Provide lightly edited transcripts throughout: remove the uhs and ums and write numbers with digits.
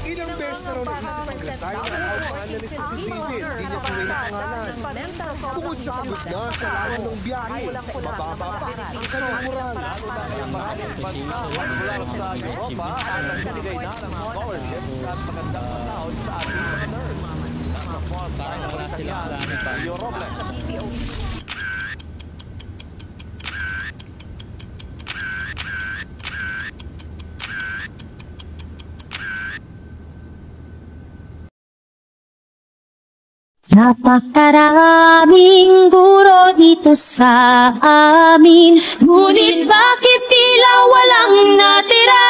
Ilang beses na raw naisip mag-resign ang health analyst na si David. Di niya tuloy na pangalan. Bukod sa pagod na sa layo ng biyahe, mababa pa ang kanyang moral. Napakaraming guro dito sa amin, ngunit bakit tila walang natira?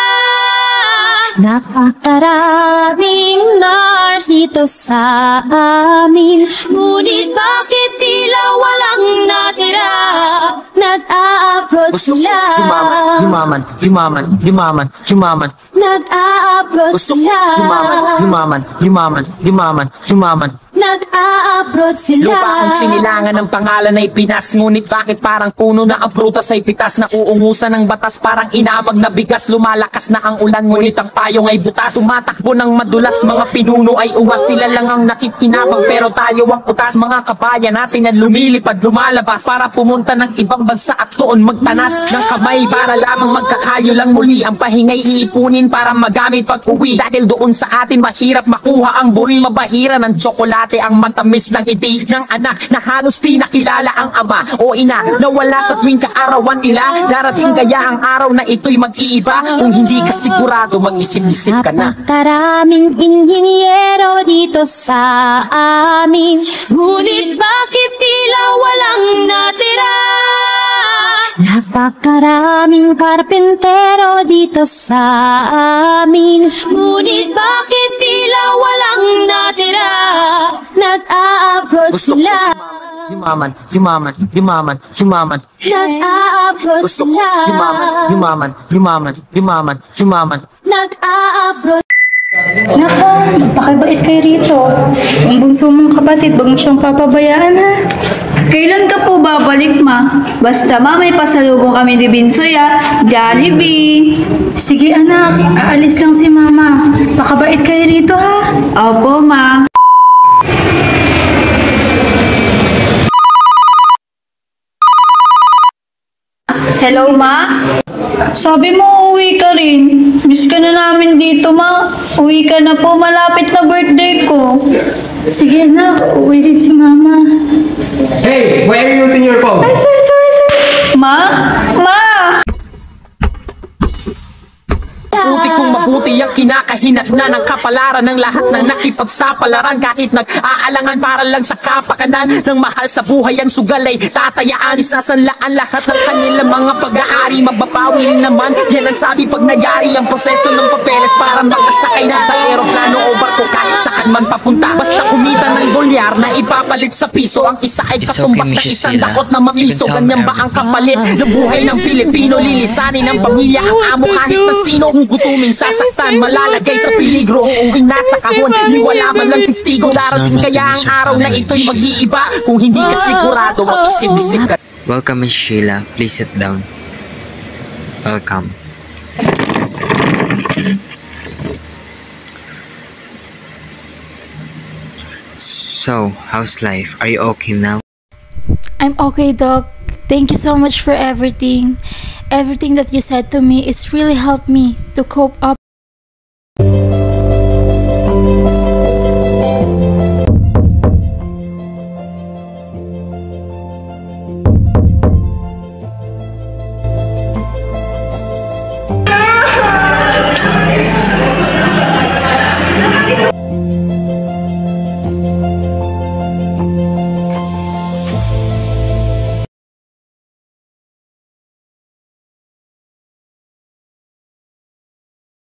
Napakaraming nurse dito sa amin, ngunit bakit tila walang natira? Nag-a-abroad sila. Yumaman. Nag-a-abroad sila. Yumaman. Nag-a-abroad sila. Lupa ang sinilangan ng pangalan ay Pinas, ngunit bakit parang puno na ang prutas ay pitas? Na uungusan ng batas parang inamag na bigas. Lumalakas na ang ulan ngunit ang payong ay butas. Tumatakbo ng madulas, mga pinuno ay uwas. Sila lang ang nakikinabang pero tayo ang utas. Mga kabayan natin ang lumilipad, lumalabas para pumunta ng ibang bansa at doon magtanas ng kamay para lamang magkakayo lang muli. Ang pahingay iipunin para magamit pag uwi, dahil doon sa atin mahirap makuha ang buri. Mabahira ng tsokolate ang matamis ng ngiti ng anak na halos di nakilala ang ama o ina, nawala sa tuwing kaarawan nila. Darating kaya ang araw na ito'y mag-iiba? Kung hindi ka sigurado, mag-isip-isip ka na. Napakaraming inhinyero dito sa amin, ngunit bakit tila walang natira? Napakaraming karpentero dito sa amin, ngunit bakit tila walang natira? Nag-a-abroad sila. Yumaman. Nag-a-abroad sila. Yumaman. Nag-a-abroad. Nako, napakabait kayo rito. Ang bunso mong kapatid, wag mo siyang papabayaan ha. Kailan ka po babalik, ma? Basta ma, may pasalubong kami ni Binsoy, Jollibee. Sige anak, aalis lang si mama. Pakabait kayo rito ha. Opo, ma. Hello, ma? Sabi mo, uwi ka rin. Miss ka na namin dito, ma. Uwi ka na po, malapit na birthday ko. Sige anak, uwi rin si mama. Hey, why are you using your phone? Ay, sorry. Ma? Ma! Mabuti kung mabuti ang kinakahinat na ng kapalaran ng lahat ng nakipagsapalaran. Kahit nag-aalangan para lang sa kapakanan ng mahal sa buhay, ang sugal ay tatayaan. Isasanlaan lahat ng kanilang mga pag-aari. Mababawi naman, yan ang sabi pag nagyari ang proseso ng papeles para makasakay na sa aeroplano o barko kahit saan man papunta. Basta kumita ng dolyar na ipapalit sa piso, ang isa ay katumbas na isang dakot na mamiso. Ganyan ba ang kapalit ng buhay ng Pilipino? Lilisanin ng pamilya ang amo kahit na sino. Gutumin, sasaktan, malalagay sa peligro. Uuwing nasa kahon, ni wala man lang testigo. Darating kaya ang araw na ito'y mag-iiba. Kung hindi ka sigurado, mag-isip-isip ka. Welcome, Miss Sheila. Please sit down. Welcome. So, how's life? Are you okay now? I'm okay, Doc. Thank you so much for everything. Everything that you said to me is really helped me to cope up